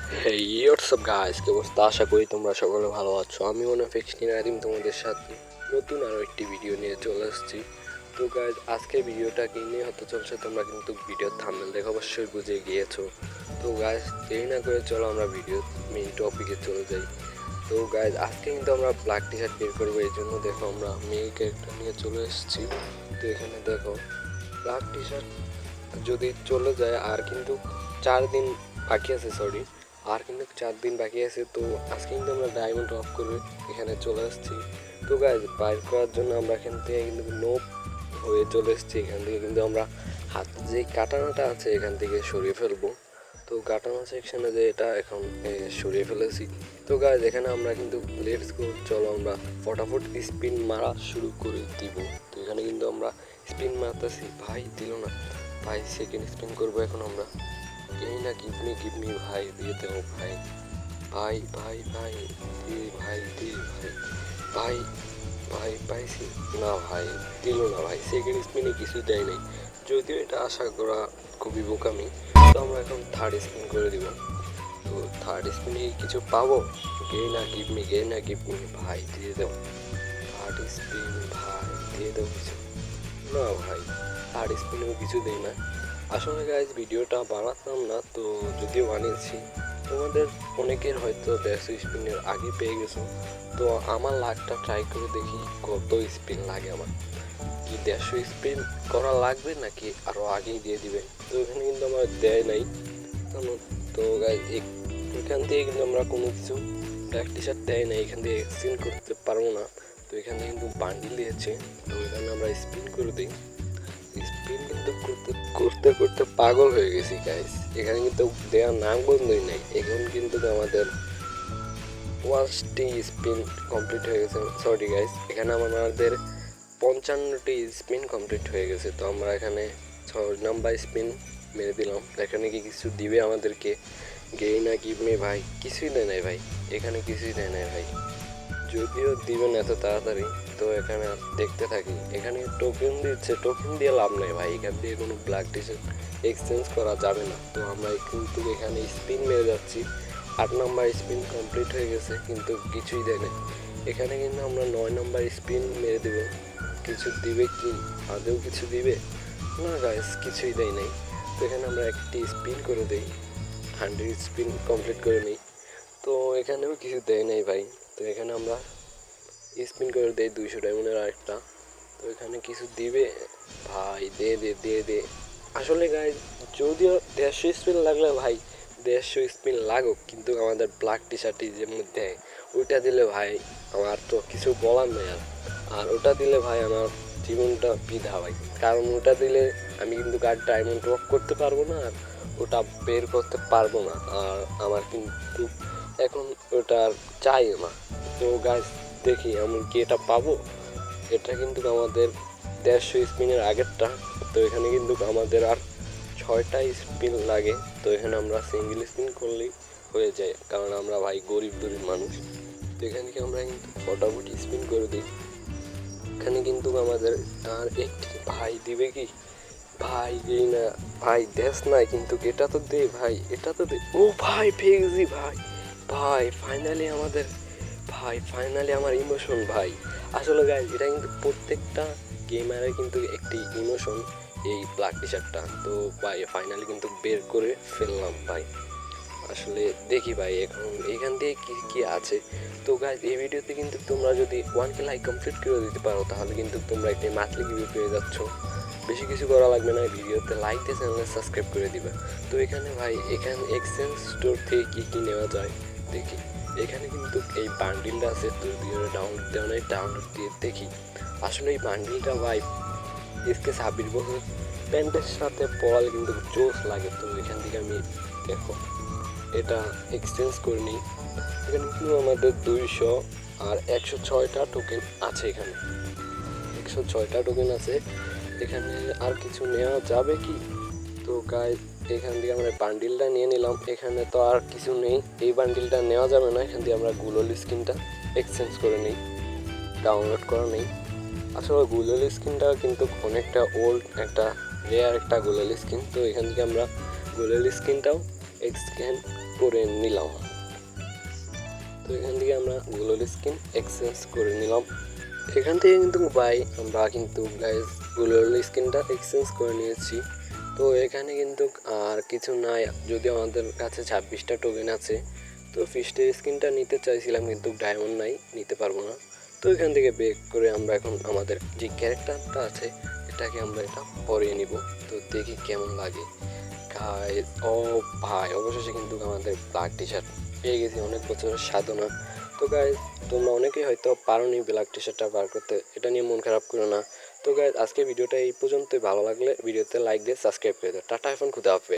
হেই WhatsApp guys, কি অবস্থা? আশা করি তোমরা সকলে ভালো আছো। আমি নাদিম তোমাদের সাথে নতুন আরও একটি ভিডিও নিয়ে চলে আসছি। তো গাইস, আজকের ভিডিওটা কি নিয়ে হতে চলছে তোমরা কিন্তু ভিডিওর থাম্বনেল দেখে অবশ্যই বুঝে গিয়েছো। তো গাইস, দেরি না করে চলো আমরা ভিডিও মেইন টপিকে চলে যাই। তো গাইস, আজকে কিন্তু আমরা ব্ল্যাক টি শার্ট বের করবো, এই জন্য দেখো আমরা মেয়ে ক্যারেক্টার নিয়ে চলে এসেছি। তো এখানে দেখো ব্ল্যাক টি শার্ট যদি চলে যায় আর কিন্তু 4 দিন বাকি আছে, আর কিন্তু 4 দিন বাকি আছে। তো আজকে কিন্তু আমরা ডায়মন্ড অফ করে এখানে চলে আসছি। তো গাইজ, বাইর করার জন্য আমরা এখান থেকে কিন্তু নোপ হয়ে চলে এসেছি। এখান থেকে কিন্তু আমরা হাতে যে কাটানাটা আছে এখান থেকে সরিয়ে ফেলবো। তো কাটানো সেকশনে যে এটা এখন সরিয়ে ফেলেছি। তো গাইজ, এখানে আমরা কিন্তু লেটস গো, চলো আমরা ফটাফট স্পিন মারা শুরু করে দিব। তো এখানে কিন্তু আমরা স্পিন মারতেছি, ভাই দিল না। ভাই সেকেন্ড স্পিন করবো এখন আমরা। এই না, গিভ মি ভাই, দিয়ে দেবো ভাই। ভাই ভাই ভাই দে ভাই, দে ভাই। ভাই ভাই পাইছি না ভাই, দিল না ভাই। সেকেন্ড স্পিনে কিছু দেয় নাই, যদিও এটা আশা করা খুবই বোকামি। তো আমরা এখন থার্ড স্পিন করে দিব। তো থার্ড স্পিনে কিছু পাবো? গে না গিভ মি ভাই, দিয়ে দেবো। থার্ড স্পিন ভাই, দিয়ে দেবো কিছু না ভাই। থার্ড স্পিনেও কিছু দেয় না। আসলে গাইজ, ভিডিওটা বানাতাম না, তো যদিও বানিয়েছি, তোমাদের অনেকের হয়তো 150 স্পিনের আগে পেয়ে গেছো। তো আমার লাখটা ট্রাই করে দেখি কত স্পিন লাগে আমার। কি 150 স্পিন করা লাগবে নাকি আরও আগেই দিয়ে দিবে? তো এখানে কিন্তু আমার দেয় নাই। তো গাইজ, এখান থেকে কিন্তু আমরা কোনো কিছু ব্ল্যাক টি শার্ট দেয় না, এখান থেকে এক্সচেঞ্জ করতে পারবো না। তো এখানে কিন্তু বান্ডিল দিয়েছে, তো এখানে আমরা স্পিন করে দিই। স্পিন কিন্তু করতে করতে করতে পাগল হয়ে গেছি গাইস। এখানে কিন্তু দেওয়ার নাম বন্ধই নাই। এখন কিন্তু আমাদের 1টি স্পিন কমপ্লিট হয়ে গেছে। সরি গাইস, এখানে আমাদের 55টি স্পিন কমপ্লিট হয়ে গেছে। তো আমরা এখানে 6 নাম্বার স্পিন মেরে দিলাম। এখানে কি কিছু দিবে আমাদেরকে? গেই না গিভ মি ভাই, কিছুই দেয় নাই ভাই। এখানে কিছুই দেয় নাই ভাই, যদিও দিবেন এত তাড়াতাড়ি। তো এখানে দেখতে থাকি। এখানে টোকেন দিচ্ছে, টোকেন দিয়ে লাভ নেই ভাই, এখান দিয়ে কোনো ব্ল্যাক টি শার্ট এক্সচেঞ্জ করা যাবে না। তো আমরা কিন্তু এখানে স্পিন মেরে যাচ্ছি। 8 নাম্বার স্পিন কমপ্লিট হয়ে গেছে, কিন্তু কিছুই দেয় না। এখানে কিন্তু আমরা 9 নাম্বার স্পিন মেরে দেবো। কিছু দিবে কি? আদেও কিছু দিবে না গাইস, কিছুই দেয় নাই। তো এখানে আমরা একটি স্পিন করে দিই, 100 স্পিন কমপ্লিট করে নিই। তো এখানেও কিছু দেয় নাই ভাই। তো এখানে আমরা স্পিন করে দেই 200 ডায়মন্ডের আরেকটা। তো এখানে কিছু দিবে ভাই, দে দে দে দে। আসলে গাইজ, যদিও 150 স্পিন লাগলে ভাই 150 স্পিন লাগুক, কিন্তু আমাদের ব্ল্যাক টি শার্টটি যে দেয় ওইটা দিলে ভাই আমার তো কিছু বলার নেই। আর ওটা দিলে ভাই আমার জীবনটা বৃথা ভাই। কারণ ওটা দিলে আমি কিন্তু গাড়ি ডায়মন্ড ড্রপ করতে পারবো না, আর ওটা বের করতে পারবো না। আর আমার কিন্তু এখন ওটা আর চাই না। তো গাইজ, দেখি আমি কি এটা পাবো। এটা কিন্তু আমাদের 150 স্পিনের আগেরটা। তো এখানে কিন্তু আমাদের আর 6টা স্পিন লাগে। তো এখানে আমরা সিঙ্গেল স্পিন করলেই হয়ে যায়, কারণ আমরা ভাই গরিব মানুষ। তো এখানে কি আমরা কিন্তু ফটাফট স্পিন করে দিই। এখানে কিন্তু আমাদের আর একটি ভাই দিবে কি? ভাই দেই না ভাই, দেশ নাই কিন্তু এটা তো দে ভাই, এটা তো দে। ও ভাই, পেয়ে গেছি ভাই। ভাই ফাইনালি আমাদের, ভাই ফাইনালি আমার ইমোশন ভাই। আসলে গাইজ, এটা কিন্তু প্রত্যেকটা গেমারের কিন্তু একটি ইমোশন, এই ব্ল্যাক টি শার্টটা। তো ভাই ফাইনালি কিন্তু বের করে ফেললাম ভাই। আসলে দেখি ভাই এখন এখান থেকে কি কি আছে। তো গাইজ, এই ভিডিওতে কিন্তু তোমরা যদি 1K লাইক কমপ্লিট করে দিতে পারো, তাহলে কিন্তু তোমরা একটি মান্থলি রিভিউ পেয়ে যাচ্ছ। বেশি কিছু করা লাগবে না, ভিডিওতে লাইক দিয়ে চ্যানেলে সাবস্ক্রাইব করে দিবে। তো এখানে ভাই, এখানে এক্সচেঞ্জ স্টোর থেকে কী কী নেওয়া যায় দেখি। এখানে কিন্তু এই বান্ডিলটা আছে, তো ডাউনলোড দেওয়া নেই, ডাউনলোড দিয়ে দেখি। আসলে এই বান্ডিলটা ভাই এসকে 26 বছর প্যান্টের সাথে পরালে কিন্তু জোস লাগে। তো এখান থেকে আমি দেখো এটা এক্সচেঞ্জ করে নিই। এখানে কিন্তু আমাদের 200 আর 106টা টোকেন আছে। এখানে 106টা টোকেন আছে। এখানে আর কিছু নেওয়া যাবে কি? তো গাইজ, এখান থেকে আমরা বান্ডিলটা নিয়ে নিলাম। এখানে তো আর কিছু নেই, এই বান্ডিলটা নেওয়া যাবে না। এখান থেকে আমরা গুলোল স্কিনটা এক্সচেঞ্জ করে নিই, ডাউনলোড করা নেই। আসলে গুলোল স্কিনটা কিন্তু অনেকটা ওল্ড, একটা রেয়ার একটা গুলোল স্কিন। তো এখান থেকে আমরা গুলোল স্কিনটাও এক্সচেঞ্জ করে নিলাম। তো এখান থেকে আমরা গ্লোয়াল স্কিন এক্সচেঞ্জ করে নিলাম। এখান থেকে কিন্তু ভাই আমরা কিন্তু গাইস গ্লোয়াল স্কিনটা এক্সচেঞ্জ করে নিয়েছি। তো এখানে কিন্তু আর কিছু নাই, যদি আমাদের কাছে 26টা টোকেন আছে। তো ফিস্টের স্কিনটা নিতে চাইছিলাম কিন্তু ডায়মন্ড নাই, নিতে পারবো না। তো এখান থেকে বেক করে আমরা এখন আমাদের যে ক্যারেক্টারটা আছে এটাকে আমরা এটা পরিয়ে নিব। তো দেখি কেমন লাগে গাইস। ও ভাই অবশেষে কিন্তু আমাদের ব্ল্যাক টি শার্ট পেয়ে গেছি, অনেক বছরের সাধনা। তো গাইস তোমরা অনেকেই হয়তো পারোনি ব্ল্যাক টি শার্টটা বার করতে, এটা নিয়ে মন খারাপ করো না। তো গাইস আজকে ভিডিওটা এই পর্যন্তই। ভালো লাগলে ভিডিওতে লাইক দিয়ে সাবস্ক্রাইব করে দাও। টাটা, এখন খুদা হাফেজ।